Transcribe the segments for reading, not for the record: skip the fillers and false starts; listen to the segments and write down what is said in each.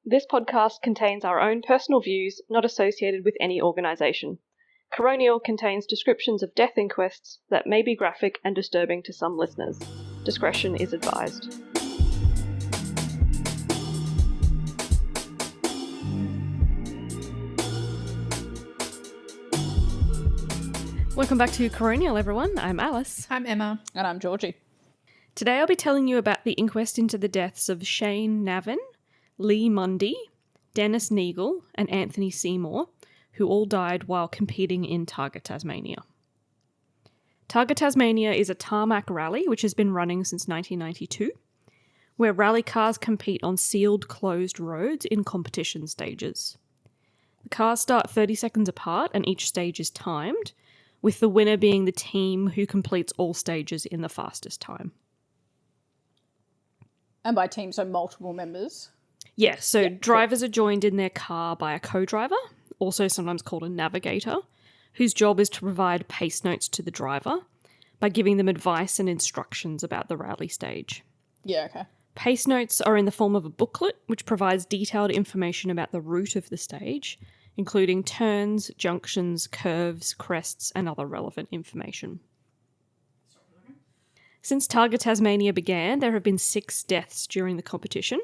This podcast contains our own personal views, not associated with any organisation. Coronial contains descriptions of death inquests that may be graphic and disturbing to some listeners. Discretion is advised. Welcome back to Coronial, everyone. I'm Alice. I'm Emma. And I'm Georgie. Today I'll be telling you about the inquest into the deaths of Shane Navin, Lee Mundy, Dennis Neagle, and Anthony Seymour, who all died while competing in Targa Tasmania. Targa Tasmania is a tarmac rally which has been running since 1992, where rally cars compete on sealed, closed roads in competition stages. The cars start 30 seconds apart and each stage is timed, with the winner being the team who completes all stages in the fastest time. And by team, so multiple members. Yeah, so drivers are joined in their car by a co-driver, also sometimes called a navigator, whose job is to provide pace notes to the driver by giving them advice and instructions about the rally stage. Yeah, okay. Pace notes are in the form of a booklet which provides detailed information about the route of the stage, including turns, junctions, curves, crests, and other relevant information. Since Targa Tasmania began, there have been 6 deaths during the competition,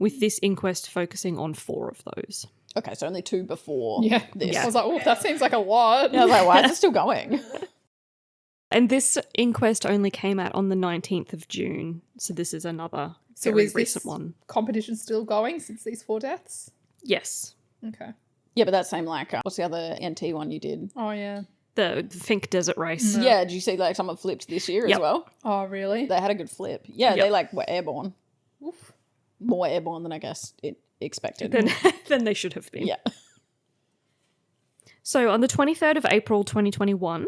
with this inquest focusing on 4 of those. Okay, so only 2 before this. I was like, oh, that seems like a lot. Yeah, I was like, why is it still going? And this inquest only came out on the 19th of June, so this is another very recent one. Competition still going since these 4 deaths? Yes. Okay. Yeah, but that same what's the other NT one you did? Oh, yeah. The Fink Desert Race. No. Yeah, did you see someone flipped this year as well? Oh, really? They had a good flip. Yeah, they were airborne. Oof. More airborne than I guess it expected. Then they should have been. Yeah. So on the 23rd of April 2021,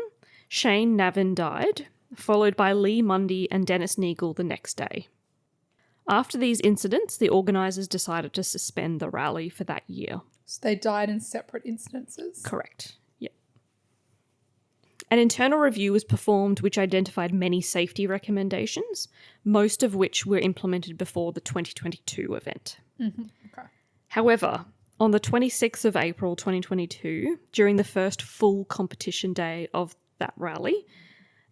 Shane Navin died, followed by Lee Mundy and Dennis Neagle the next day. After these incidents, the organisers decided to suspend the rally for that year. So they died in separate instances? Correct. Yep. An internal review was performed which identified many safety recommendations, most of which were implemented before the 2022 event. Mm-hmm. Okay. However, on the 26th of April 2022, during the first full competition day of that rally,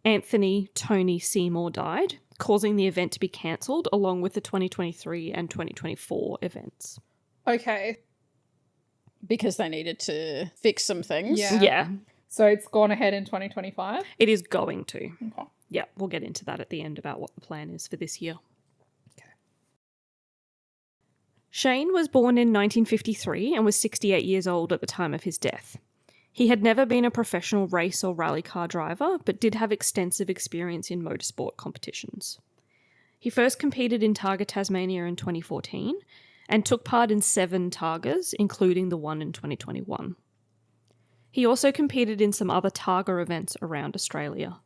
Anthony Tony Seymour died, causing the event to be cancelled along with the 2023 and 2024 events. Okay. Because they needed to fix some things. Yeah. So it's gone ahead in 2025? It is going to. Okay. Yeah, we'll get into that at the end about what the plan is for this year. Okay. Shane was born in 1953 and was 68 years old at the time of his death. He had never been a professional race or rally car driver, but did have extensive experience in motorsport competitions. He first competed in Targa Tasmania in 2014 and took part in 7 Targas, including the one in 2021. He also competed in some other Targa events around Australia.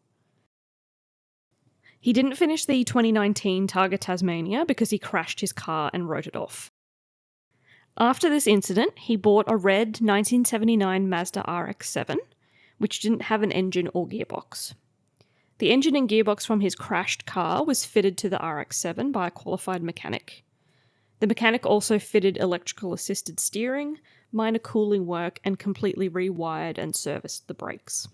He didn't finish the 2019 Targa Tasmania because he crashed his car and wrote it off. After this incident, he bought a red 1979 Mazda RX-7, which didn't have an engine or gearbox. The engine and gearbox from his crashed car was fitted to the RX-7 by a qualified mechanic. The mechanic also fitted electrical assisted steering, minor cooling work, and completely rewired and serviced the brakes.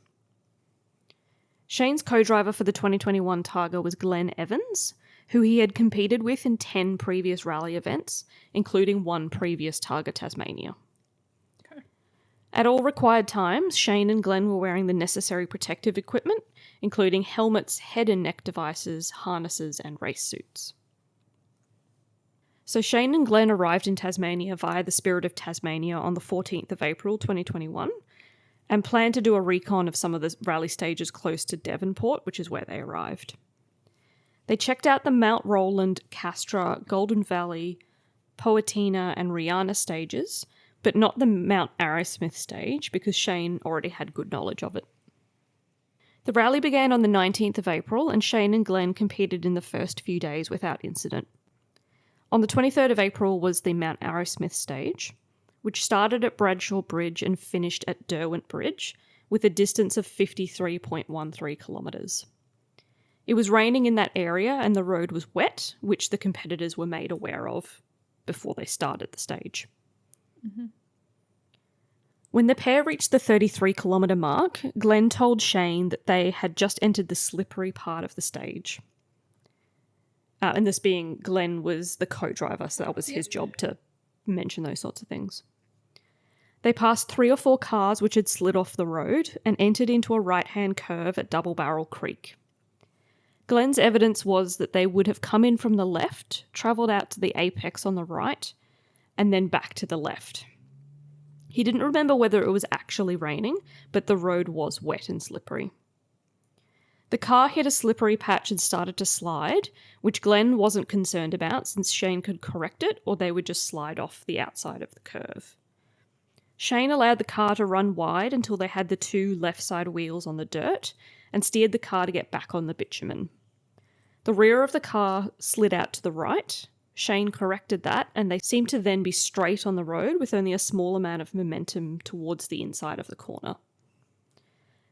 Shane's co-driver for the 2021 Targa was Glenn Evans, who he had competed with in 10 previous rally events, including 1 previous Targa Tasmania. Okay. At all required times, Shane and Glenn were wearing the necessary protective equipment, including helmets, head and neck devices, harnesses, and race suits. So Shane and Glenn arrived in Tasmania via the Spirit of Tasmania on the 14th of April 2021 and planned to do a recon of some of the rally stages close to Devonport, which is where they arrived. They checked out the Mount Roland, Castra, Golden Valley, Poatina and Rihanna stages, but not the Mount Arrowsmith stage because Shane already had good knowledge of it. The rally began on the 19th of April and Shane and Glenn competed in the first few days without incident. On the 23rd of April was the Mount Arrowsmith stage, which started at Bradshaw Bridge and finished at Derwent Bridge, with a distance of 53.13 kilometres. It was raining in that area and the road was wet, which the competitors were made aware of. before they started the stage. When the pair reached the 33-kilometre mark, Glenn told Shane that they had just entered the slippery part of the stage. And this being Glenn was the co-driver, so that was his job to mention those sorts of things. They passed 3 or 4 cars which had slid off the road and entered into a right-hand curve at Double Barrel Creek. Glenn's evidence was that they would have come in from the left, travelled out to the apex on the right, and then back to the left. He didn't remember whether it was actually raining, but the road was wet and slippery. The car hit a slippery patch and started to slide, which Glenn wasn't concerned about since Shane could correct it or they would just slide off the outside of the curve. Shane allowed the car to run wide until they had the 2 left side wheels on the dirt and steered the car to get back on the bitumen. The rear of the car slid out to the right. Shane corrected that, and they seemed to then be straight on the road with only a small amount of momentum towards the inside of the corner.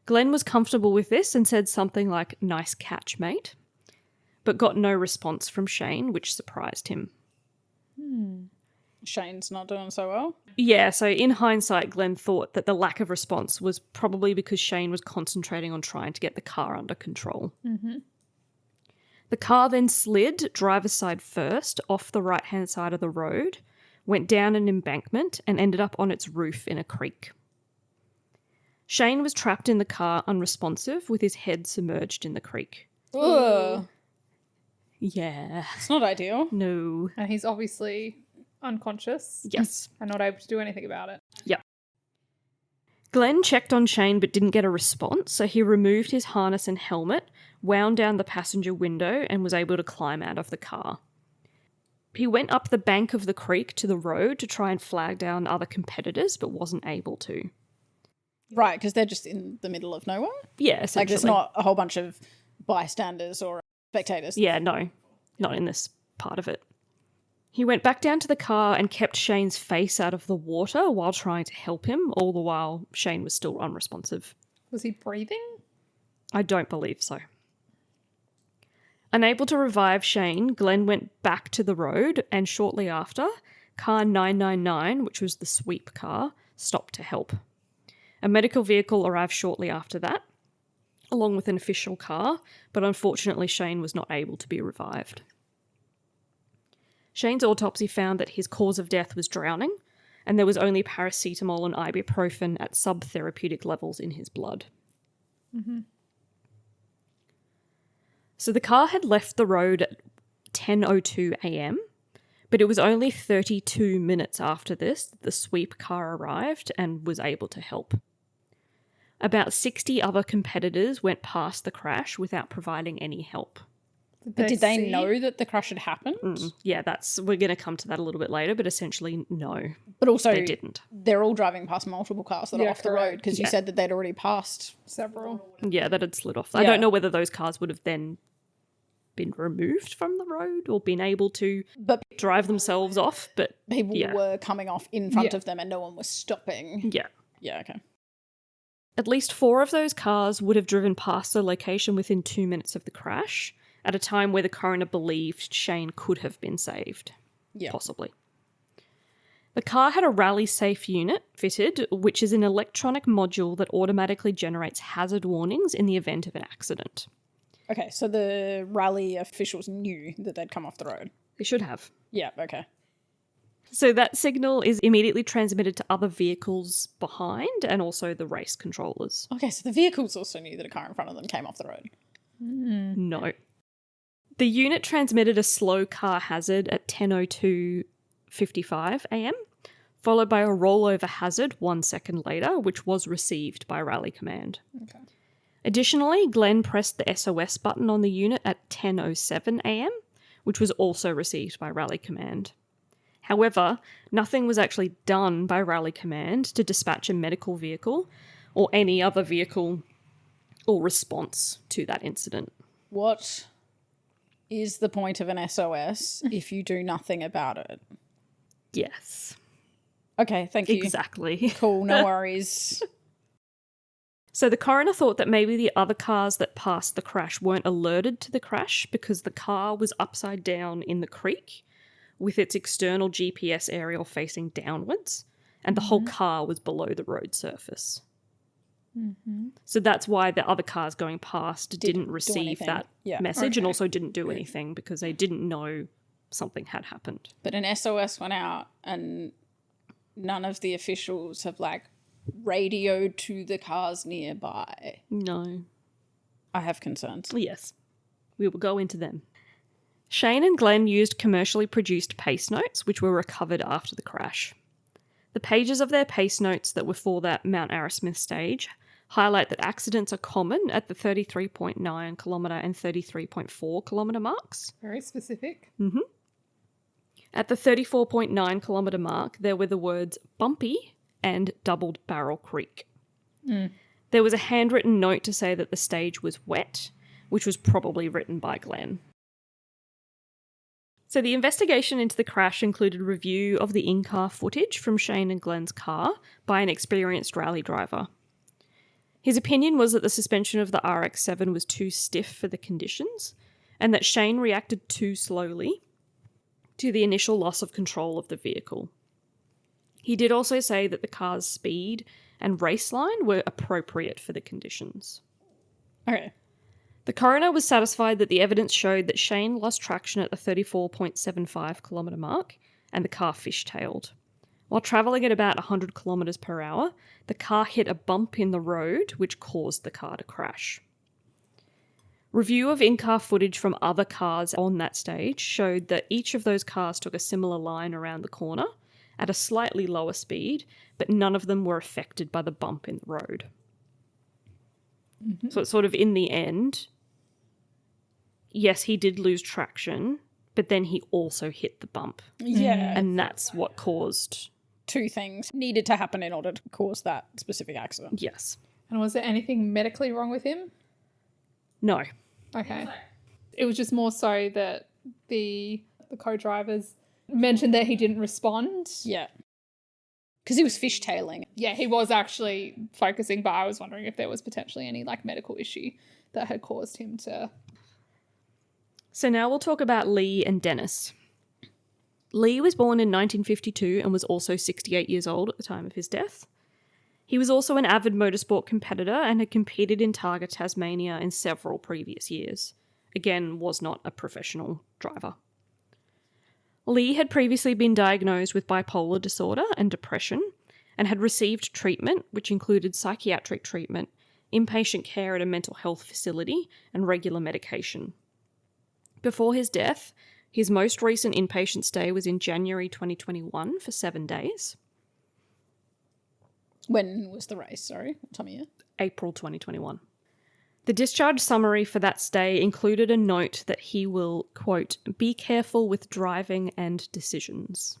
Glenn was comfortable with this and said something like, "Nice catch, mate," but got no response from Shane, which surprised him. Shane's not doing so well. Yeah, so in hindsight, Glenn thought that the lack of response was probably because Shane was concentrating on trying to get the car under control. The car then slid, driver's side first, off the right-hand side of the road, went down an embankment, and ended up on its roof in a creek. Shane was trapped in the car, unresponsive, with his head submerged in the creek. Ugh. Yeah. It's not ideal. No. And he's obviously unconscious Yes. and not able to do anything about it. Yep. Glenn checked on Shane but didn't get a response, so he removed his harness and helmet, wound down the passenger window, and was able to climb out of the car. He went up the bank of the creek to the road to try and flag down other competitors, but wasn't able to. Right, because they're just in the middle of nowhere. Yeah, essentially. Like there's not a whole bunch of bystanders or spectators. Yeah, no. Not in this part of it. He went back down to the car and kept Shane's face out of the water while trying to help him, all the while Shane was still unresponsive. Was he breathing? I don't believe so. Unable to revive Shane, Glenn went back to the road, and shortly after, car 999, which was the sweep car, stopped to help. A medical vehicle arrived shortly after that, along with an official car, but unfortunately Shane was not able to be revived. Shane's autopsy found that his cause of death was drowning, and there was only paracetamol and ibuprofen at subtherapeutic levels in his blood. So the car had left the road at 10:02 a.m, but it was only 32 minutes after this that the sweep car arrived and was able to help. About 60 other competitors went past the crash without providing any help. But did they see? know that the crash had happened? Yeah, we're going to come to that a little bit later, but essentially, no, But also, they didn't. they're all driving past multiple cars that are Yeah, off the road correct. because you Yeah. said that they'd already passed. Several. Yeah, that had slid off. I Yeah. don't know whether those cars would have then been removed from the road or been able to But drive themselves off, but people Yeah. were coming off in front Yeah. of them and no one was stopping. yeah. Yeah, okay. At least 4 of those cars would have driven past the location within 2 minutes of the crash, at a time where the coroner believed Shane could have been saved. Yeah. Possibly. The car had a rally safe unit fitted, which is an electronic module that automatically generates hazard warnings in the event of an accident. Okay, so the rally officials knew that they'd come off the road. They should have. Yeah, okay. So that signal is immediately transmitted to other vehicles behind and also the race controllers. Okay, so the vehicles also knew that a car in front of them came off the road. No. The unit transmitted a slow car hazard at 10:02:55 a.m, followed by a rollover hazard 1 second later, which was received by Rally Command. Okay. Additionally, Glenn pressed the SOS button on the unit at 10:07 a.m, which was also received by Rally Command. However, nothing was actually done by Rally Command to dispatch a medical vehicle or any other vehicle or response to that incident. What is the point of an SOS if you do nothing about it? Yes, Okay, thank you. exactly. Cool, no worries. So the coroner thought that maybe the other cars that passed the crash weren't alerted to the crash because the car was upside down in the creek, with its external GPS aerial facing downwards, and the whole car was below the road surface. So that's why the other cars going past didn't receive anything. that Yeah. message and Okay. also didn't do anything because they didn't know something had happened. But an SOS went out and none of the officials have like radioed to the cars nearby. No. I have concerns. Yes. We will go into them. Shane and Glenn used commercially produced pace notes, which were recovered after the crash. The pages of their pace notes that were for that Mount Arrowsmith stage highlight that accidents are common at the 33.9 kilometre and 33.4 kilometre marks. Very specific. At the 34.9 kilometre mark, there were the words bumpy and doubled barrel creek. There was a handwritten note to say that the stage was wet, which was probably written by Glenn. So the investigation into the crash included review of the in-car footage from Shane and Glenn's car by an experienced rally driver. His opinion was that the suspension of the RX-7 was too stiff for the conditions and that Shane reacted too slowly to the initial loss of control of the vehicle. He did also say that the car's speed and race line were appropriate for the conditions. Okay. The coroner was satisfied that the evidence showed that Shane lost traction at the 34.75 kilometre mark and the car fishtailed. While travelling at about 100 kilometres per hour, the car hit a bump in the road which caused the car to crash. Review of in-car footage from other cars on that stage showed that each of those cars took a similar line around the corner at a slightly lower speed, but none of them were affected by the bump in the road. So it's sort of in the end, yes, he did lose traction, but then he also hit the bump. Yeah. And that's what caused... Two things needed to happen in order to cause that specific accident. Yes. And was there anything medically wrong with him? No. Okay. It was just more so that the co-drivers mentioned that he didn't respond. Yeah. Because he was fishtailing. Yeah, he was actually focusing, but I was wondering if there was potentially any like medical issue that had caused him to... So now we'll talk about Lee and Dennis. Lee was born in 1952 and was also 68 years old at the time of his death. He was also an avid motorsport competitor and had competed in Targa Tasmania in several previous years. Again, was not a professional driver. Lee had previously been diagnosed with bipolar disorder and depression and had received treatment, which included psychiatric treatment, inpatient care at a mental health facility, and regular medication. Before his death, his most recent inpatient stay was in January 2021 for 7 days. When was the race? Sorry, what time of year? April 2021. The discharge summary for that stay included a note that he will, quote, be careful with driving and decisions.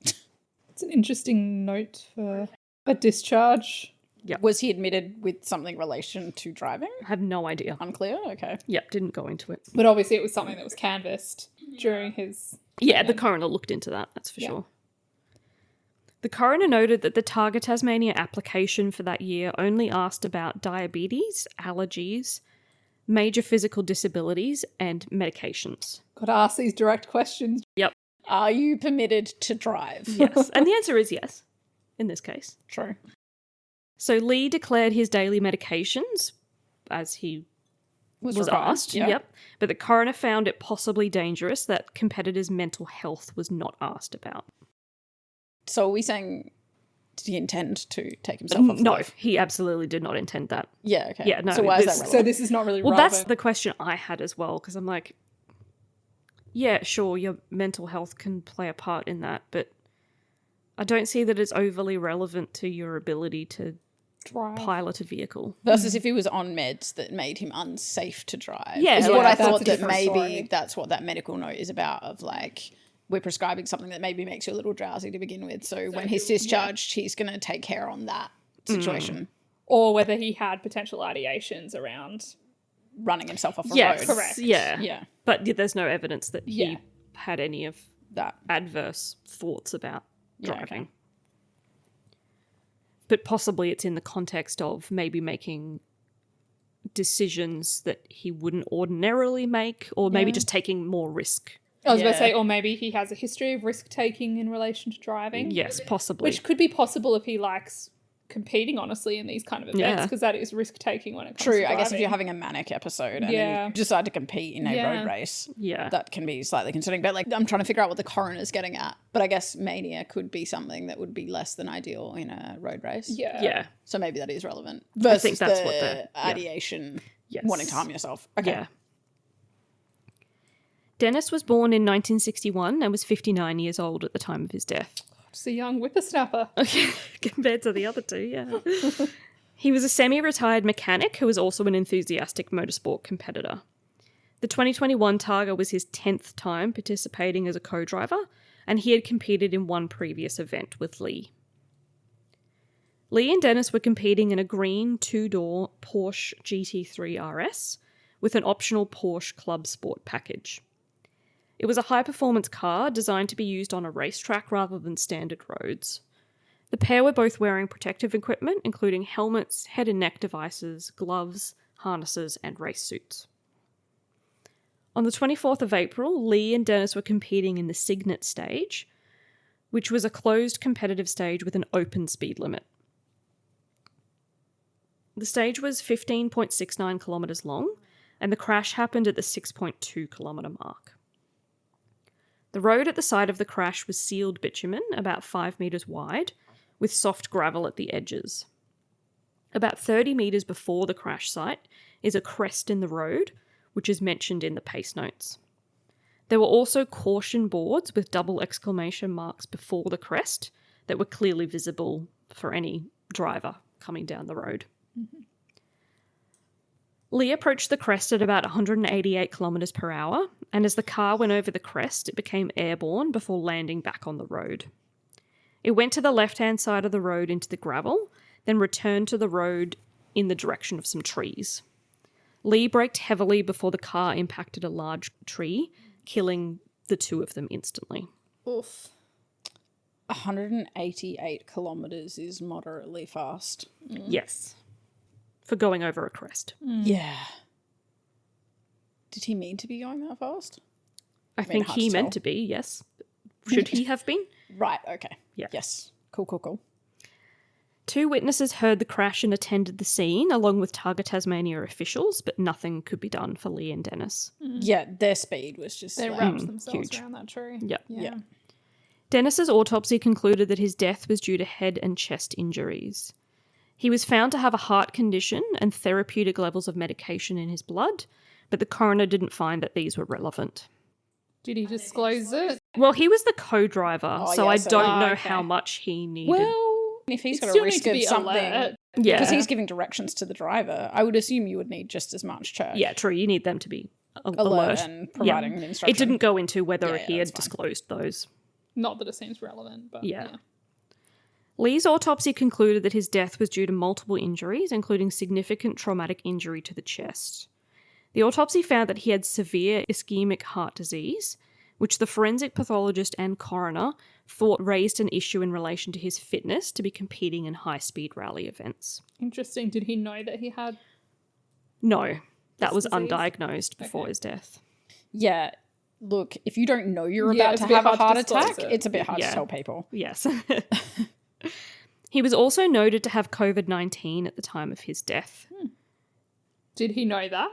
It's an interesting note for a discharge. Yep. Was he admitted with something relation to driving? I have no idea. Unclear? Okay. Yep, didn't go into it. But obviously it was something that was canvassed during his... Yeah, the coroner looked into that, that's for Yeah. sure. The coroner noted that the Targa Tasmania application for that year only asked about diabetes, allergies, major physical disabilities, and medications. Got to ask these direct questions. Yep. Are you permitted to drive? Yes. And the answer is yes, in this case. True. So Lee declared his daily medications, as he was required, asked. yeah. Yep. But the coroner found it possibly dangerous that competitors' mental health was not asked about. So are we saying, did he intend to take himself off? No, life? he absolutely did not intend that. Yeah, okay. Yeah, no, So why is this- that So relevant? this is not really Well, relevant. that's the question I had as well, because I'm like, yeah, sure, your mental health can play a part in that, but I don't see that it's overly relevant to your ability to drive. pilot a vehicle. Versus if he was on meds that made him unsafe to drive. Yeah, is yeah, what I that's a thought that different maybe story. that's what that medical note is about, of like, we're prescribing something that maybe makes you a little drowsy to begin with. So when he's discharged, he's going to take care on that situation. Or whether he had potential ideations around... Running himself off a Yes, road. Correct. Yeah. Yeah, But there's no evidence that he Yeah. had any of that. adverse thoughts about Yeah, driving. okay. But possibly it's in the context of maybe making decisions that he wouldn't ordinarily make, or maybe just taking more risk I was about to Yeah. say, or maybe he has a history of risk-taking in relation to driving. Yes, possibly. Which could be possible if he likes competing, honestly, in these kind of events, Yeah. because that is risk-taking when it comes True, to I guess if driving. you're having a manic episode and Yeah. then you decide to compete in a Yeah. road race, Yeah. that can be slightly concerning. But like, I'm trying to figure out what the coroner's getting at. But I guess mania could be something that would be less than ideal in a road race. Yeah. Yeah. So maybe that is relevant. Versus think that's the what the- yeah. ideation, Yes. wanting to harm yourself. Okay. Yeah. Dennis was born in 1961 and was 59 years old at the time of his death. Just a young whippersnapper. Compared to the other two, yeah. He was a semi-retired mechanic who was also an enthusiastic motorsport competitor. The 2021 Targa was his 10th time participating as a co-driver, and he had competed in one previous event with Lee. Lee and Dennis were competing in a green two-door Porsche GT3 RS with an optional Porsche Club Sport package. It was a high-performance car designed to be used on a racetrack rather than standard roads. The pair were both wearing protective equipment, including helmets, head and neck devices, gloves, harnesses, and race suits. On the 24th of April, Lee and Dennis were competing in the Signet stage, which was a closed competitive stage with an open speed limit. The stage was 15.69 kilometres long, and the crash happened at the 6.2 kilometre mark. The road at the site of the crash was sealed bitumen, about 5 metres wide, with soft gravel at the edges. About 30 metres before the crash site is a crest in the road, which is mentioned in the pace notes. There were also caution boards with double exclamation marks before the crest that were clearly visible for any driver coming down the road. Mm-hmm. Lee approached the crest at about 188 kilometres per hour, and as the car went over the crest, it became airborne before landing back on the road. It went to the left-hand side of the road into the gravel, then returned to the road in the direction of some trees. Lee braked heavily before the car impacted a large tree, killing the two of them instantly. Oof. 188 kilometres is moderately fast. Yes. For going over a crest. Yeah. Did he mean to be going that fast? I think hard he to meant tell. to be, yes. Should he have been? Right, okay. Yeah. Yes. Cool. 2 witnesses heard the crash and attended the scene, along with Targa Tasmania officials, but nothing could be done for Lee and Dennis. Yeah, their speed was just They like, wrapped themselves huge. around that tree. Yep. Yeah. Dennis's autopsy concluded that his death was due to head and chest injuries. He was found to have a heart condition and therapeutic levels of medication in his blood, but the coroner didn't find that these were relevant. Did he disclose it? Well, he was the co-driver, so yeah, I so- don't know okay. how much he needed. Well, if he's it got a still risk needs to of be something, alert. yeah. because he's giving directions to the driver, I would assume you would need just as much check. Yeah, true. You need them to be Alert alert. and providing the instruction. It didn't go into whether Yeah, he had that's fine. disclosed those. Not that it seems relevant, but Yeah. Lee's autopsy concluded that his death was due to multiple injuries, including significant traumatic injury to the chest. The autopsy found that he had severe ischemic heart disease, which the forensic pathologist and coroner thought raised an issue in relation to his fitness to be competing in high-speed rally events. Interesting. Did he know that he had? No, that This was disease? undiagnosed before Okay. his death. Yeah. Look, if you don't know you're Yeah, about it's to a bit have a hard to heart disclose attack, it. it's a bit hard Yeah. to tell people. Yes. He was also noted to have COVID-19 at the time of his death. Did he know that?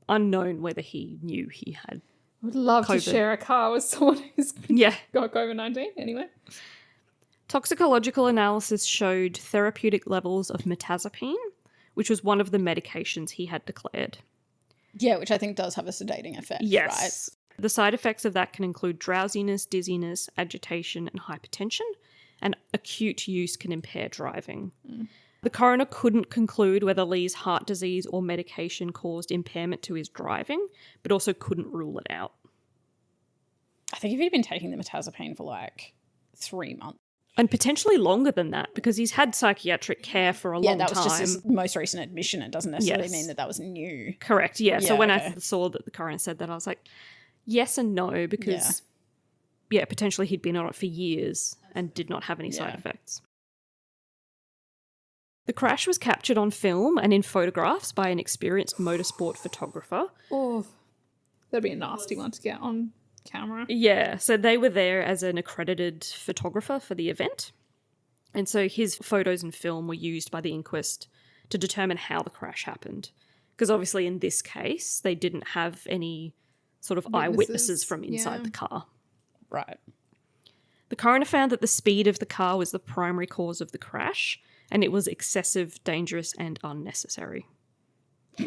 Unknown whether he knew he had. I would love COVID. to share a car with someone who's Yeah. got COVID-19. Anyway. Toxicological analysis showed therapeutic levels of mirtazapine, which was one of the medications he had declared. Yeah, which I think does have a sedating effect, Yes. The side effects of that can include drowsiness, dizziness, agitation, and hypertension, and acute use can impair driving. The coroner couldn't conclude whether Lee's heart disease or medication caused impairment to his driving, but also couldn't rule it out. I think if he'd been taking the mirtazapine for like 3 months. And potentially longer than that, because he's had psychiatric care for a Yeah, long that was time. just his most recent admission. It doesn't necessarily Yes. mean that that was new. Correct, yeah. So Yeah, when okay. I saw that the coroner said that, I was like, yes and no, because, yeah, potentially he'd been on it for years and did not have any side Yeah. effects. The crash was captured on film and in photographs by an experienced motorsport photographer. Oh, that'd be a nasty one to get on camera. Yeah, so they were there as an accredited photographer for the event. And so his photos and film were used by the inquest to determine how the crash happened. Because obviously in this case, they didn't have any sort of eyewitnesses from inside the car. Right. The coroner found that the speed of the car was the primary cause of the crash, and it was excessive, dangerous, and unnecessary.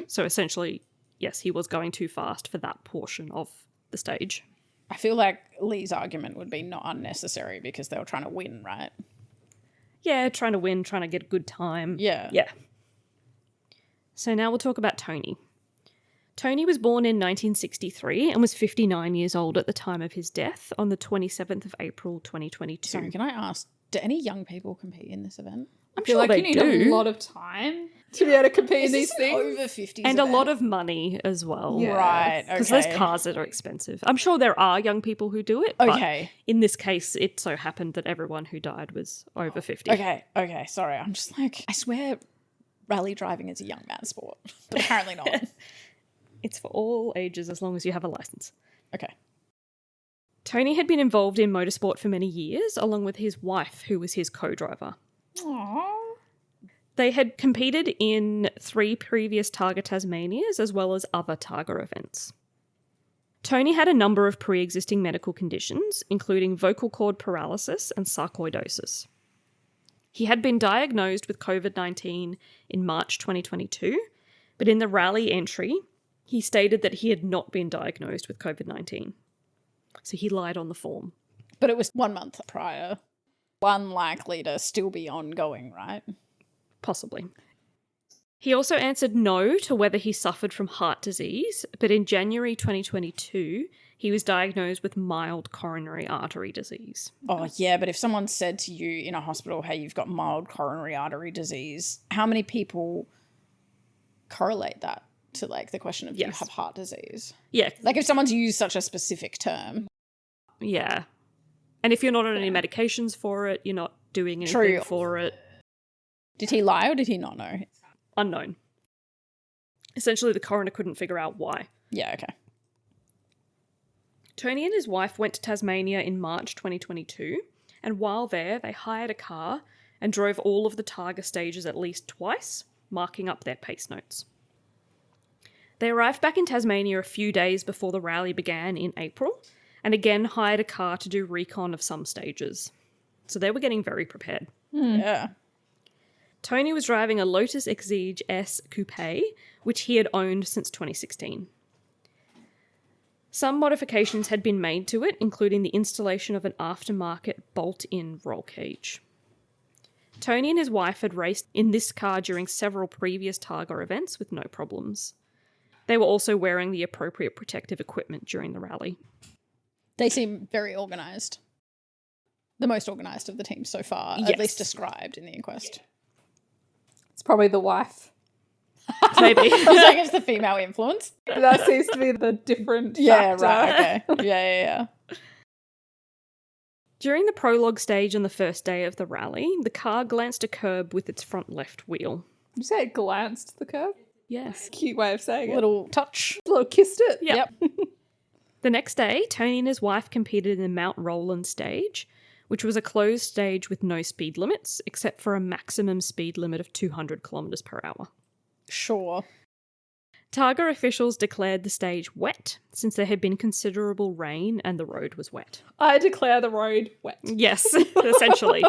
So essentially, yes, he was going too fast for that portion of the stage. I feel like Lee's argument would be not unnecessary because they were trying to win, right? Yeah, trying to win, trying to get a good time. Yeah. Yeah. So now we'll talk about Tony. Tony was born in 1963 and was 59 years old at the time of his death on the 27th of April 2022. Sorry, can I ask, do any young people compete in this event? I'm I feel sure like they you need do. a lot of time to be able to compete in these things. Over 50s And a lot of money as well. Yeah. Right, okay. Because those cars that are expensive. I'm sure there are young people who do it. Okay. But in this case, it so happened that everyone who died was over 50. Okay, sorry. I'm just like, I swear rally driving is a young man's sport, but apparently not. It's for all ages as long as you have a license. Okay. Tony had been involved in motorsport for many years, along with his wife, who was his co-driver. Aww. They had competed in 3 previous Targa Tasmanias, as well as other Targa events. Tony had a number of pre-existing medical conditions, including vocal cord paralysis and sarcoidosis. He had been diagnosed with COVID-19 in March 2022, but in the rally entry, he stated that he had not been diagnosed with COVID-19. So he lied on the form. But it was 1 month prior. Unlikely to still be ongoing, right? Possibly. He also answered no to whether he suffered from heart disease, but in January 2022, he was diagnosed with mild coronary artery disease. Oh, yeah, but if someone said to you in a hospital, hey, you've got mild coronary artery disease, how many people correlate that to, like, the question of you have heart disease? Yeah. Like, if someone's used such a specific term. Yeah. And if you're not on any medications for it, you're not doing anything for it. Did he lie or did he not know? Unknown. Essentially, the coroner couldn't figure out why. Yeah, okay. Tony and his wife went to Tasmania in March 2022, and while there, they hired a car and drove all of the Targa stages at least twice, marking up their pace notes. They arrived back in Tasmania a few days before the rally began in April, and again hired a car to do recon of some stages. So they were getting very prepared. Yeah. Tony was driving a Lotus Exige S Coupe, which he had owned since 2016. Some modifications had been made to it, including the installation of an aftermarket bolt-in roll cage. Tony and his wife had raced in this car during several previous Targa events with no problems. They were also wearing the appropriate protective equipment during the rally. They seem very organised. The most organised of the team so far, Yes. at least described in the inquest. It's probably the wife. Maybe. I was like, it's the female influence. That seems to be the different Yeah, factor. right, okay. Yeah. During the prologue stage on the first day of the rally, the car glanced a curb with its front left wheel. Did you say it glanced the curb? Yes. Cute way of saying it. Little touch. Little kissed it. Yep. The next day, Tony and his wife competed in the Mount Roland stage, which was a closed stage with no speed limits, except for a maximum speed limit of 200 kilometers per hour. Sure. Targa officials declared the stage wet, since there had been considerable rain and the road was wet. I declare the road wet. Yes, essentially.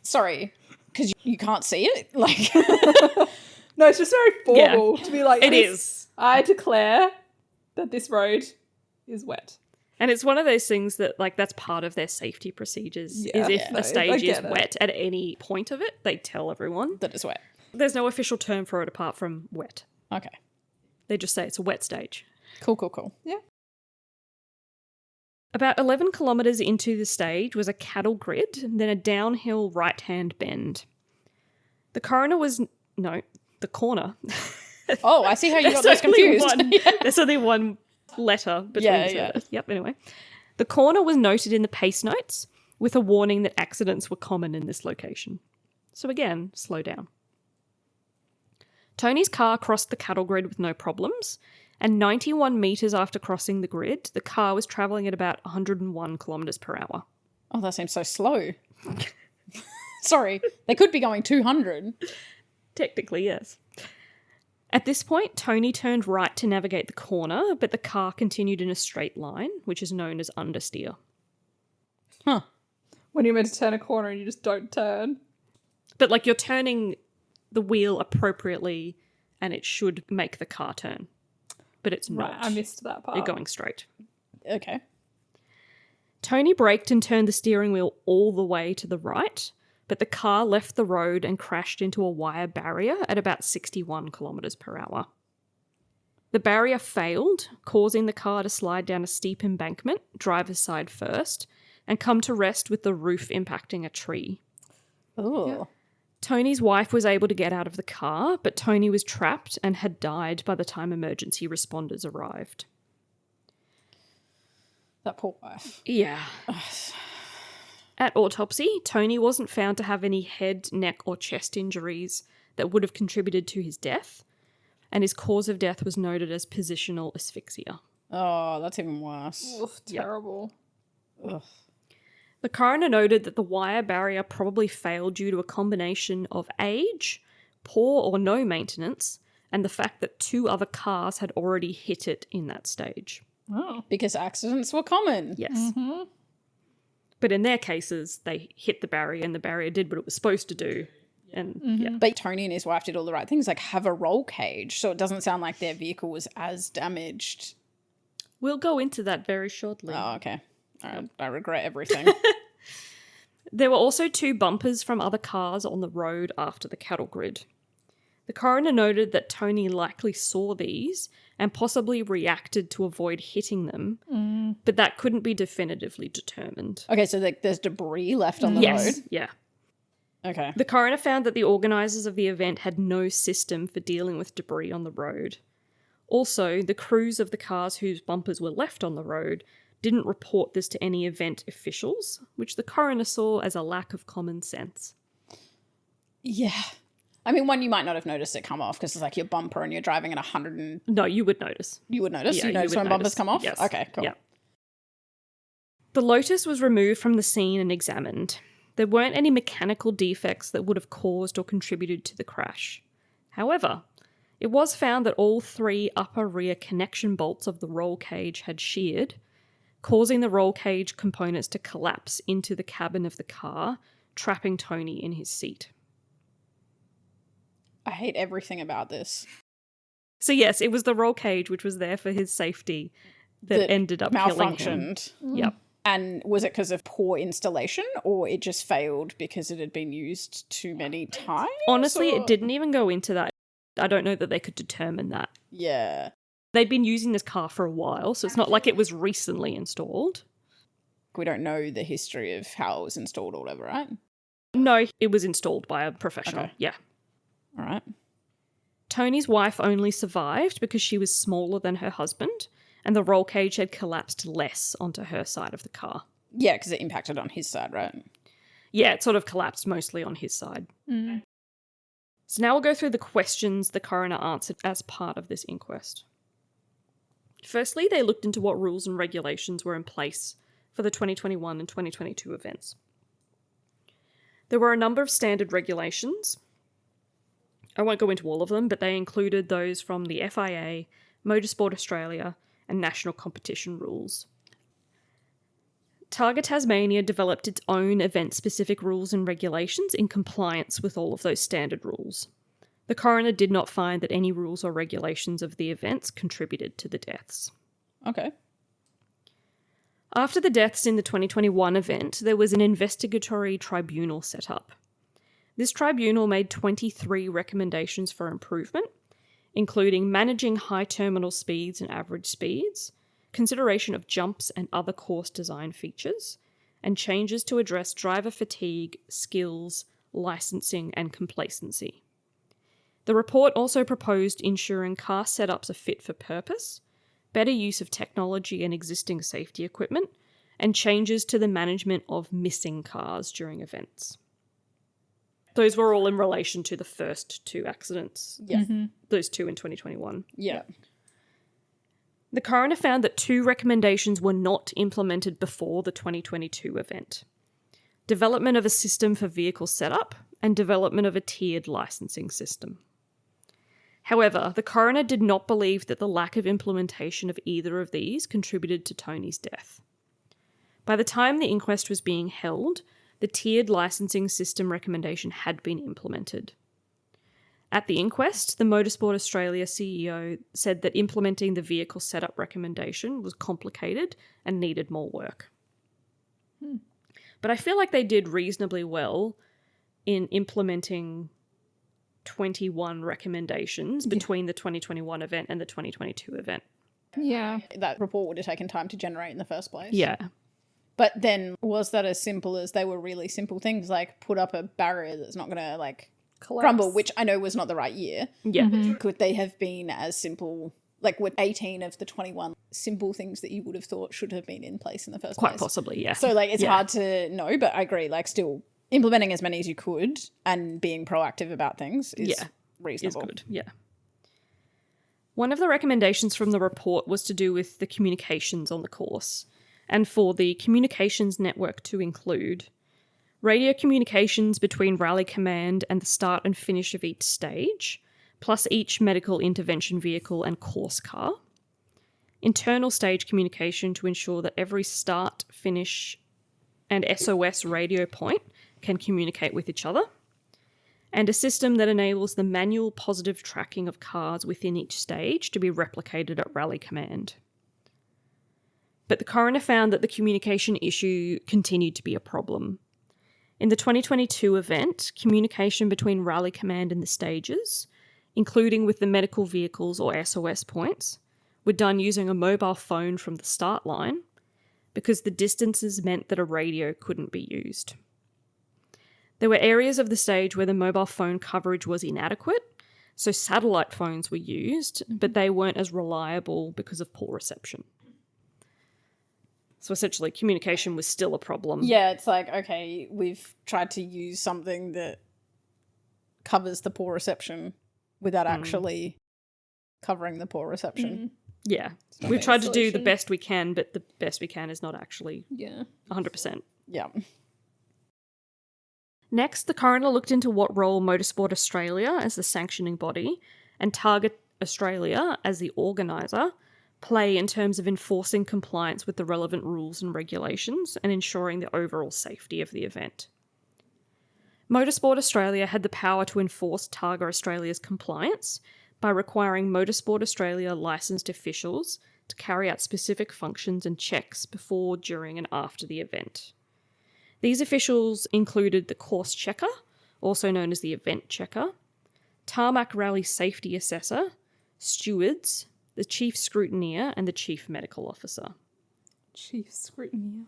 Sorry, because you can't see it? Like, No, it's just very formal to be like, It is. I declare that this road is wet. And it's one of those things that, like, that's part of their safety procedures, is if I a stage is get it. wet at any point of it, they tell everyone. that is wet. There's no official term for it apart from wet. Okay. They just say it's a wet stage. Cool. Yeah. About 11 kilometres into the stage was a cattle grid, and then a downhill right-hand bend. The corner. Oh, I see how you got those confused. There's only one letter between the two letters. Yep, anyway. The corner was noted in the pace notes with a warning that accidents were common in this location. So again, slow down. Tony's car crossed the cattle grid with no problems, And 91 metres after crossing the grid, the car was travelling at about 101 kilometres per hour. Oh, that seems so slow. Sorry, they could be going 200. Technically, yes. At this point, Tony turned right to navigate the corner, but the car continued in a straight line, which is known as understeer. Huh. When you're meant to turn a corner and you just don't turn. But, like, you're turning the wheel appropriately and it should make the car turn. But it's not. Right, I missed that part. You're going straight. Okay. Tony braked and turned the steering wheel all the way to the right, but the car left the road and crashed into a wire barrier at about 61 kilometres per hour. The barrier failed, causing the car to slide down a steep embankment, driver's side first, and come to rest with the roof impacting a tree. Oh. Yeah. Tony's wife was able to get out of the car, but Tony was trapped and had died by the time emergency responders arrived. That poor wife. Yeah. At autopsy, Tony wasn't found to have any head, neck, or chest injuries that would have contributed to his death, and his cause of death was noted as positional asphyxia. Oh, that's even worse. Oof, terrible. Ugh. The coroner noted that the wire barrier probably failed due to a combination of age, poor or no maintenance, and the fact that 2 other cars had already hit it in that stage. Oh. Because accidents were common. Yes. Mm-hmm. But in their cases, they hit the barrier and the barrier did what it was supposed to do. And yeah. But Tony and his wife did all the right things, like have a roll cage, so it doesn't sound like their vehicle was as damaged. We'll go into that very shortly. Oh, okay. All right. I regret everything. There were also 2 bumpers from other cars on the road after the cattle grid. The coroner noted that Tony likely saw these and possibly reacted to avoid hitting them, but that couldn't be definitively determined. Okay, so there's debris left on the road? Yeah. Okay. The coroner found that the organisers of the event had no system for dealing with debris on the road. Also, the crews of the cars whose bumpers were left on the road didn't report this to any event officials, which the coroner saw as a lack of common sense. Yeah. I mean, one, you might not have noticed it come off because it's like your bumper and you're driving at 100 and... No, you would notice. You would notice? Yeah, you notice would when bumpers come off? Yes. Okay, cool. Yeah. The Lotus was removed from the scene and examined. There weren't any mechanical defects that would have caused or contributed to the crash. However, it was found that all 3 upper rear connection bolts of the roll cage had sheared, causing the roll cage components to collapse into the cabin of the car, trapping Tony in his seat. I hate everything about this. So yes, it was the roll cage which was there for his safety that ended up killing him. Malfunctioned. Yep. And was it because of poor installation or it just failed because it had been used too many times? Honestly, or... it didn't even go into that. I don't know that they could determine that. Yeah. They'd been using this car for a while, so it's not like it was recently installed. We don't know the history of how it was installed or whatever, right? No, it was installed by a professional. Okay. Yeah. All right. Tony's wife only survived because she was smaller than her husband, and the roll cage had collapsed less onto her side of the car. Yeah, because it impacted on his side, right? Yeah, it sort of collapsed mostly on his side. Mm. So now we'll go through the questions the coroner answered as part of this inquest. Firstly, they looked into what rules and regulations were in place for the 2021 and 2022 events. There were a number of standard regulations. I won't go into all of them, but they included those from the FIA, Motorsport Australia, and national competition rules. Targa Tasmania developed its own event-specific rules and regulations in compliance with all of those standard rules. The coroner did not find that any rules or regulations of the events contributed to the deaths. Okay. After the deaths in the 2021 event, there was an investigatory tribunal set up. This tribunal made 23 recommendations for improvement, including managing high terminal speeds and average speeds, consideration of jumps and other course design features, and changes to address driver fatigue, skills, licensing, and complacency. The report also proposed ensuring car setups are fit for purpose, better use of technology and existing safety equipment, and changes to the management of missing cars during events. Those were all in relation to the first 2 accidents. Yeah. Mm-hmm. Those 2 in 2021. Yeah. The coroner found that 2 recommendations were not implemented before the 2022 event: development of a system for vehicle setup and development of a tiered licensing system. However, the coroner did not believe that the lack of implementation of either of these contributed to Tony's death. By the time the inquest was being held, the tiered licensing system recommendation had been implemented. At the inquest, the Motorsport Australia CEO said that implementing the vehicle setup recommendation was complicated and needed more work. But I feel like they did reasonably well in implementing 21 recommendations between the 2021 event and the 2022 event. Yeah. That report would have taken time to generate in the first place. Yeah. But then was that as simple as they were really simple things like put up a barrier that's not going to like crumble, which I know was not the right year. Yeah. But could they have been as simple, like with 18 of the 21 simple things that you would have thought should have been in place in the first place? Quite possibly, yeah. So like it's hard to know, but I agree, like still implementing as many as you could and being proactive about things is reasonable. Is good, yeah. One of the recommendations from the report was to do with the communications on the course, and for the communications network to include radio communications between rally command and the start and finish of each stage, plus each medical intervention vehicle and course car, internal stage communication to ensure that every start, finish, and SOS radio point can communicate with each other, and a system that enables the manual positive tracking of cars within each stage to be replicated at rally command. But the coroner found that the communication issue continued to be a problem. In the 2022 event, communication between rally command and the stages, including with the medical vehicles or SOS points, were done using a mobile phone from the start line because the distances meant that a radio couldn't be used. There were areas of the stage where the mobile phone coverage was inadequate, so satellite phones were used, but they weren't as reliable because of poor reception. So essentially, communication was still a problem. Yeah, it's like, okay, we've tried to use something that covers the poor reception without actually covering the poor reception. Yeah. We've tried to do the best we can, but the best we can is not actually 100%. Yeah. Next, the coroner looked into what role Motorsport Australia as the sanctioning body and Targa Australia as the organiser play in terms of enforcing compliance with the relevant rules and regulations and ensuring the overall safety of the event. Motorsport Australia had the power to enforce Targa Australia's compliance by requiring Motorsport Australia licensed officials to carry out specific functions and checks before, during and after the event. These officials included the course checker, also known as the event checker, tarmac rally safety assessor, stewards, the chief scrutineer, and the chief medical officer. Chief scrutineer.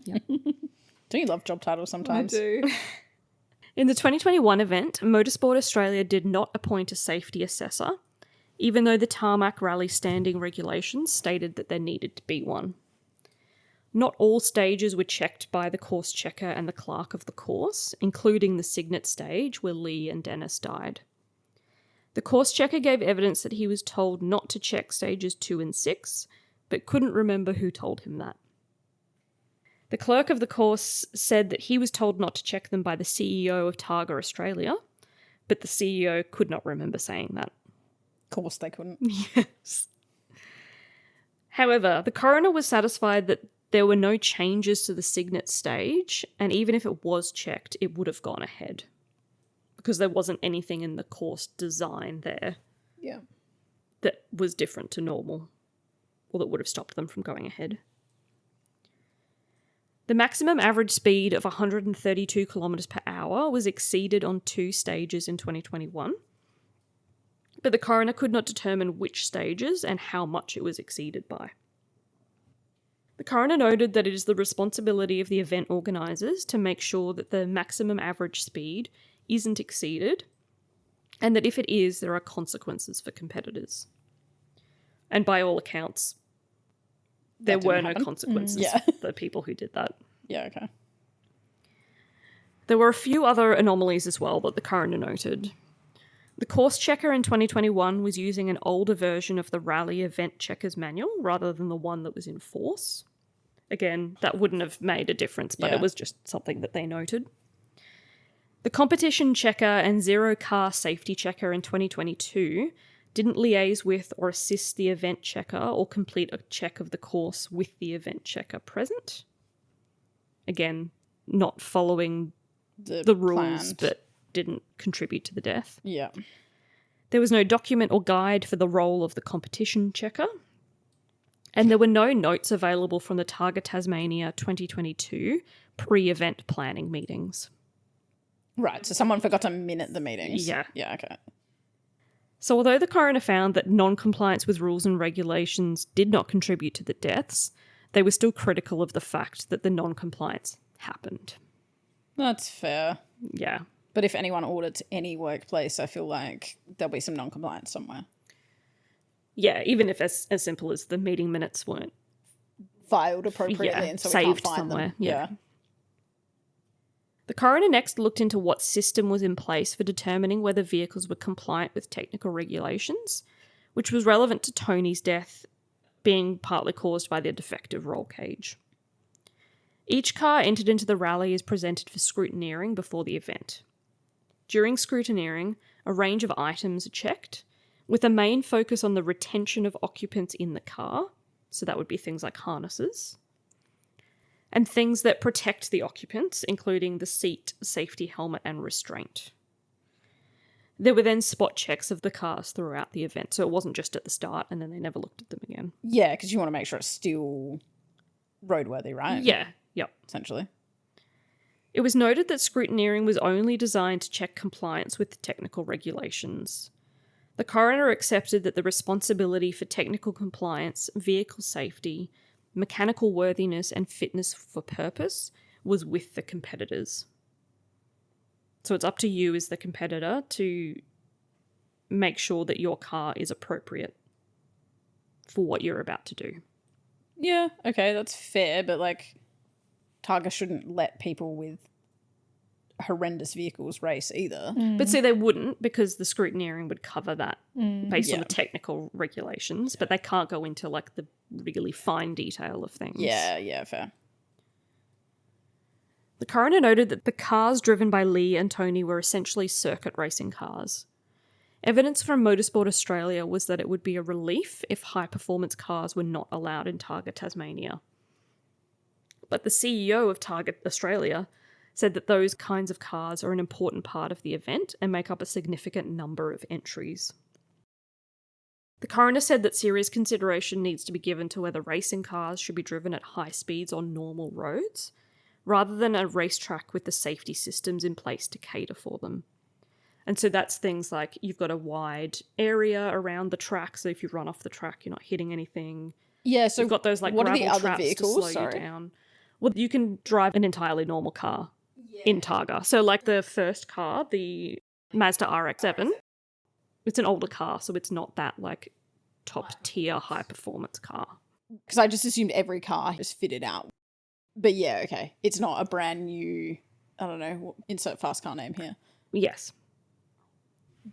Yep. Don't you love job titles sometimes? I do. In the 2021 event, Motorsport Australia did not appoint a safety assessor, even though the tarmac rally standing regulations stated that there needed to be one. Not all stages were checked by the course checker and the clerk of the course, including the signet stage where Lee and Dennis died. The course checker gave evidence that he was told not to check stages 2 and 6, but couldn't remember who told him that. The clerk of the course said that he was told not to check them by the CEO of Targa Australia, but the CEO could not remember saying that. Of course they couldn't. Yes. However, the coroner was satisfied that there were no changes to the signet stage, and even if it was checked, it would have gone ahead. Because there wasn't anything in the course design there that was different to normal, or that would have stopped them from going ahead. The maximum average speed of 132 kilometres per hour was exceeded on 2 stages in 2021, but the coroner could not determine which stages and how much it was exceeded by. The coroner noted that it is the responsibility of the event organisers to make sure that the maximum average speed isn't exceeded, and that if it is, there are consequences for competitors. And by all accounts, there were no consequences for the people who did that. Yeah, okay. There were a few other anomalies as well that the coroner noted. The course checker in 2021 was using an older version of the rally event checkers manual rather than the one that was in force. Again, that wouldn't have made a difference, but it was just something that they noted. The competition checker and zero car safety checker in 2022 didn't liaise with or assist the event checker or complete a check of the course with the event checker present. Again, not following the rules, but didn't contribute to the death. Yeah. There was no document or guide for the role of the competition checker. And there were no notes available from the Targa Tasmania 2022 pre-event planning meetings. Right, so someone forgot to minute the meetings. Yeah. Yeah, okay. So although the coroner found that non-compliance with rules and regulations did not contribute to the deaths, they were still critical of the fact that the non-compliance happened. That's fair. Yeah. But if anyone audits any workplace, I feel like there'll be some non-compliance somewhere. Yeah, even if as simple as the meeting minutes weren't Filed appropriately and so we can't saved find somewhere. them. Yeah. The coroner next looked into what system was in place for determining whether vehicles were compliant with technical regulations, which was relevant to Tony's death being partly caused by the defective roll cage. Each car entered into the rally is presented for scrutineering before the event. During scrutineering, a range of items are checked, with a main focus on the retention of occupants in the car, so that would be things like harnesses, and things that protect the occupants, including the seat, safety helmet, and restraint. There were then spot checks of the cars throughout the event, so it wasn't just at the start and then they never looked at them again. Yeah, because you want to make sure it's still roadworthy, right? Yeah, yep. Essentially. It was noted that scrutineering was only designed to check compliance with the technical regulations. The coroner accepted that the responsibility for technical compliance, vehicle safety, mechanical worthiness, and fitness for purpose was with the competitors. So it's up to you as the competitor to make sure that your car is appropriate for what you're about to do. Yeah, okay, that's fair, but like Targa shouldn't let people with horrendous vehicles race either. But see, they wouldn't, because the scrutineering would cover that based on Yeah. the technical regulations, but they can't go into like the really fine detail of things. Yeah, fair. The coroner noted that the cars driven by Lee and Tony were essentially circuit racing cars. Evidence from Motorsport Australia was that it would be a relief if high-performance cars were not allowed in Targa Tasmania. But the CEO of Targa Australia said that those kinds of cars are an important part of the event and make up a significant number of entries. The coroner said that serious consideration needs to be given to whether racing cars should be driven at high speeds on normal roads, rather than a racetrack with the safety systems in place to cater for them. And so that's things like you've got a wide area around the track, so if you run off the track, you're not hitting anything. Yeah, so You've got those like what are gravel the other traps vehicles? to slow you down. Well, you can drive an entirely normal car in Targa. So like the first car, the Mazda RX-7, it's an older car, so it's not that like top tier high performance car. Because I just assumed every car is fitted out. But yeah, okay. It's not a brand new, I don't know, insert fast car name here. Yes.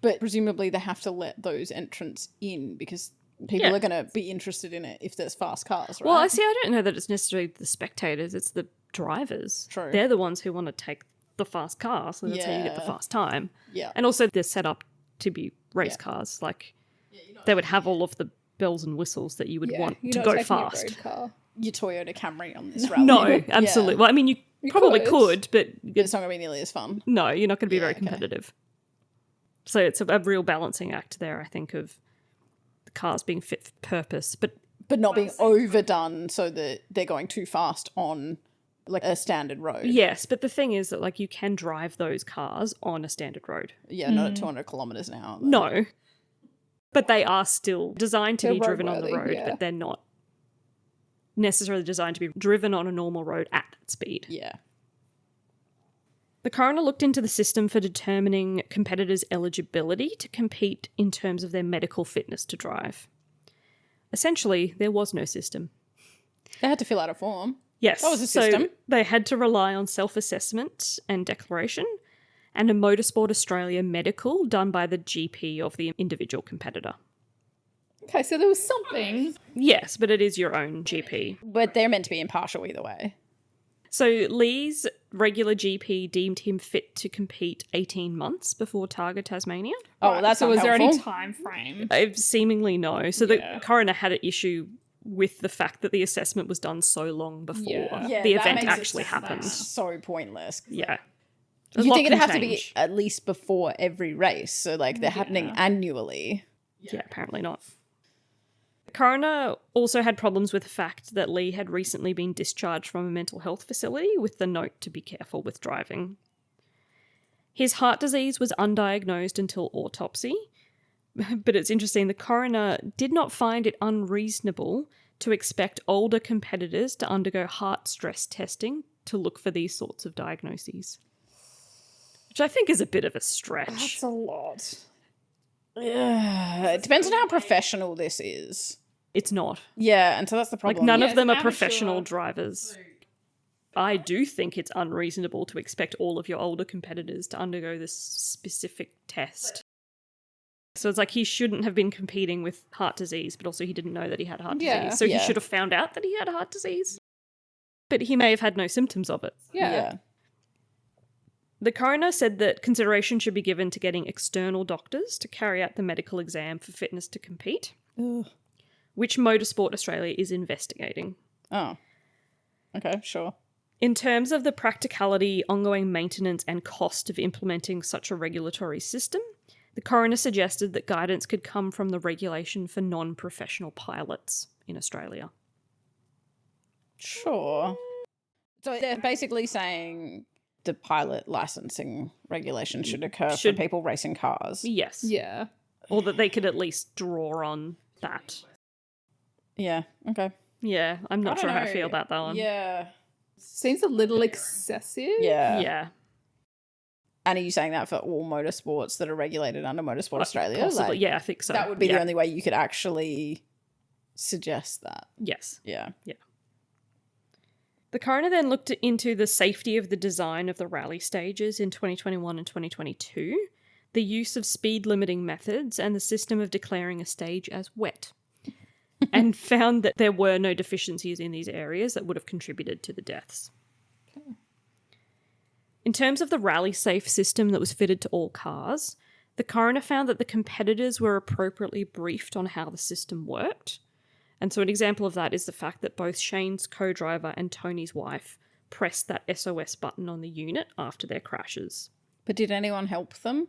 But presumably they have to let those entrants in because people are going to be interested in it if there's fast cars, right? Well, I don't know that it's necessarily the spectators, it's the drivers. True. They're the ones who want to take the fast car, so that's how you get the fast time. Yeah. And also they're set up to be race cars. Like they would have all of the bells and whistles that you would want to go fast. Your Toyota Camry on this rally. No, absolutely. Yeah. Well, I mean, you probably could, but It's not going to be nearly as fun. no, you're not going to be very okay. competitive. So it's a real balancing act there, I think, of the cars being fit for purpose, but But not being overdone so that they're going too fast on like a standard road. yes, but the thing is that like you can drive those cars on a standard road. Yeah, not at 200 kilometers an hour. No. But they are still designed to They're be driven on the roadworthy, road, yeah. but they're not necessarily designed to be driven on a normal road at that speed. Yeah. The coroner looked into the system for determining competitors' eligibility to compete in terms of their medical fitness to drive. Essentially, there was no system. They had to fill out a form. Yes. That was a so system. they had to rely on self-assessment and declaration, and a Motorsport Australia medical done by the GP of the individual competitor. Okay, so there was something. Yes, but it is your own GP. But they're meant to be impartial either way. So Lee's regular GP deemed him fit to compete 18 months before Targa Tasmania. Oh, well, that's so not was there any helpful. time frame? Seemingly no. So Yeah. the coroner had an issue with the fact that the assessment was done so long before Yeah. the that event makes it actually just happened. So pointless. Yeah. You think it'd have to be at least before every race, so like they're happening annually. Yeah, apparently not. The coroner also had problems with the fact that Lee had recently been discharged from a mental health facility with the note to be careful with driving. His heart disease was undiagnosed until autopsy, but it's interesting, the coroner did not find it unreasonable to expect older competitors to undergo heart stress testing to look for these sorts of diagnoses. Which I think is a bit of a stretch. That's a lot. It depends on how professional this is. It's not. Yeah, and so that's the problem. Like, none Yeah, of it's them an are professional amateur. drivers. I do think it's unreasonable to expect all of your older competitors to undergo this specific test. So it's like he shouldn't have been competing with heart disease, but also he didn't know that he had heart Yeah. disease. So he should have found out that he had heart disease. But he may have had no symptoms of it. Yeah. The coroner said that consideration should be given to getting external doctors to carry out the medical exam for fitness to compete, Ugh. which Motorsport Australia is investigating. Oh. Okay, sure. In terms of the practicality, ongoing maintenance, and cost of implementing such a regulatory system, the coroner suggested that guidance could come from the regulation for non-professional pilots in Australia. Sure. So they're basically saying the pilot licensing regulation should occur for people racing cars. Yes. Yeah. Or that they could at least draw on that. Yeah, okay. Yeah, I'm not sure how I feel about that one. Yeah. Seems a little excessive. Yeah. Yeah. And are you saying that for all motorsports that are regulated under Motorsport Australia? Possibly. Yeah, I think so. That would be Yeah. the only way you could actually suggest that. Yes. Yeah. The coroner then looked into the safety of the design of the rally stages in 2021 and 2022, the use of speed limiting methods, and the system of declaring a stage as wet, and found that there were no deficiencies in these areas that would have contributed to the deaths. In terms of the rally safe system that was fitted to all cars, the coroner found that the competitors were appropriately briefed on how the system worked. And so an example of that is the fact that both Shane's co-driver and Tony's wife pressed that SOS button on the unit after their crashes. But did anyone help them?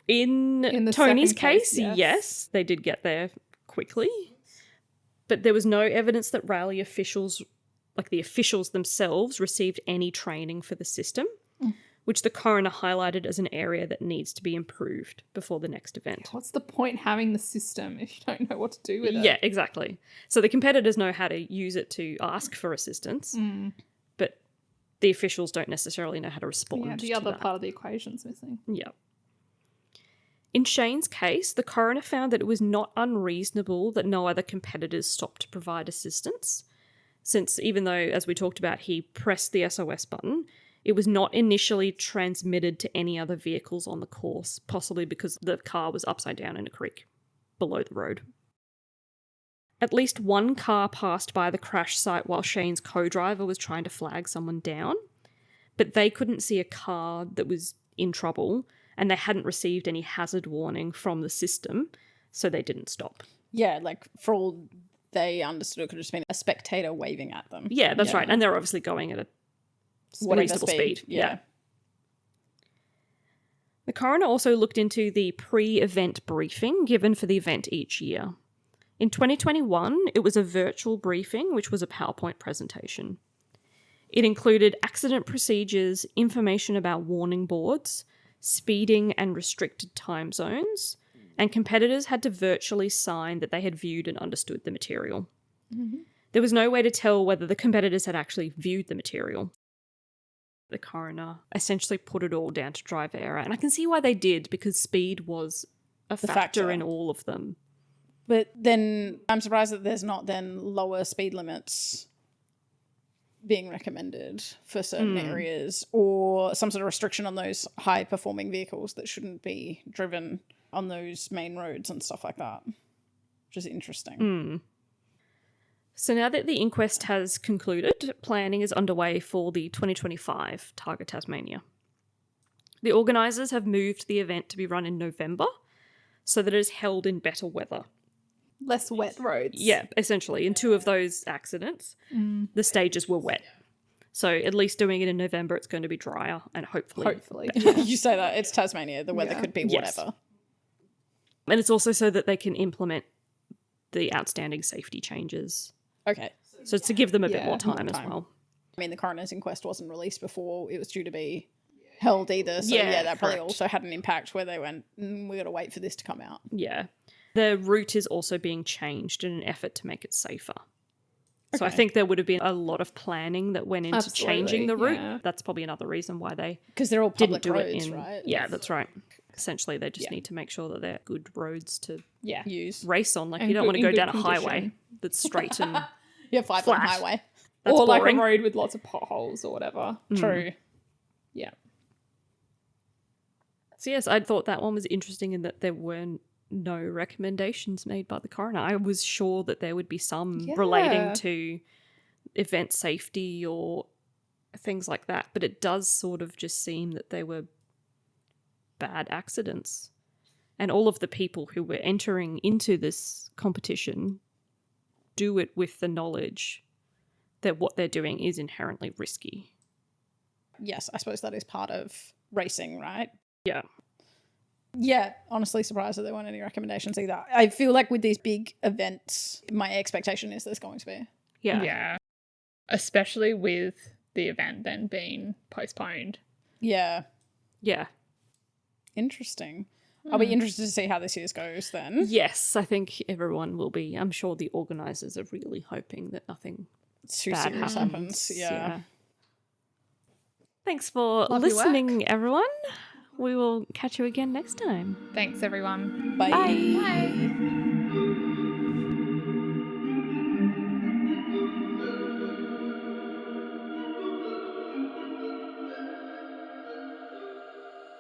In the Tony's second case, case, yes. yes, they did get there quickly. But there was no evidence that rally officials, like the officials themselves, received any training for the system, which the coroner highlighted as an area that needs to be improved before the next event. What's the point having the system if you don't know what to do with it? Yeah, exactly. So the competitors know how to use it to ask for assistance, but the officials don't necessarily know how to respond Yeah, the to other that. part of the equation's missing. Yeah. In Shane's case, the coroner found that it was not unreasonable that no other competitors stopped to provide assistance, since even though, as we talked about, he pressed the SOS button, it was not initially transmitted to any other vehicles on the course, possibly because the car was upside down in a creek below the road. At least one car passed by the crash site while Shane's co-driver was trying to flag someone down, but they couldn't see a car that was in trouble, and they hadn't received any hazard warning from the system, so they didn't stop. Yeah, like for all they understood, it could have just been a spectator waving at them. Yeah, that's right. And they're obviously going at a Whatever reasonable speed. Yeah. The coroner also looked into the pre-event briefing given for the event each year. In 2021, it was a virtual briefing, which was a PowerPoint presentation. It included accident procedures, information about warning boards, speeding and restricted time zones, and competitors had to virtually sign that they had viewed and understood the material. There was no way to tell whether the competitors had actually viewed the material. The coroner essentially put it all down to driver error, and I can see why they did, because speed was a factor in all of them. But then I'm surprised that there's not then lower speed limits being recommended for certain areas, or some sort of restriction on those high performing vehicles that shouldn't be driven on those main roads and stuff like that, which is interesting. So now that the inquest has concluded, planning is underway for the 2025 Targa Tasmania. The organisers have moved the event to be run in November so that it is held in better weather. Less wet roads. Yeah, essentially. In 2 of those accidents, the stages were wet. So at least doing it in November, it's going to be drier and hopefully. You say that, it's Tasmania, the weather could be whatever. And it's also so that they can implement the outstanding safety changes. Okay. So it's to give them a bit more time as well. I mean, the coroner's inquest wasn't released before it was due to be held either. So that probably also had an impact where they went, we got to wait for this to come out. Yeah. The route is also being changed in an effort to make it safer. So I think there would have been a lot of planning that went into changing the route. Yeah. That's probably another reason why they because they're all didn't public do roads, it in. right? Yeah, that's right. Essentially, they just need to make sure that they're good roads to Use. race on. Like And you don't want to in go good down a condition. highway that's straight and 5-lane flat. highway. that's or like boring. a road with lots of potholes or whatever. True. Yeah. So yes, I thought that one was interesting in that there weren't no recommendations made by the coroner. I was sure that there would be some relating to event safety or things like that, but it does sort of just seem that they were bad accidents. And all of the people who were entering into this competition do it with the knowledge that what they're doing is inherently risky. Yes, I suppose that is part of racing, right? Yeah. Yeah, honestly surprised that there weren't any recommendations either. I feel like with these big events, my expectation is there's going to be. Yeah. Yeah. Especially with the event then being postponed. Yeah. Yeah. Interesting. I'll be interested to see how this year's goes then. Yes, I think everyone will be. I'm sure the organisers are really hoping that nothing Too bad serious happens. Yeah. Thanks for Love your listening, everyone. We will catch you again next time. Thanks, everyone. Bye. Bye.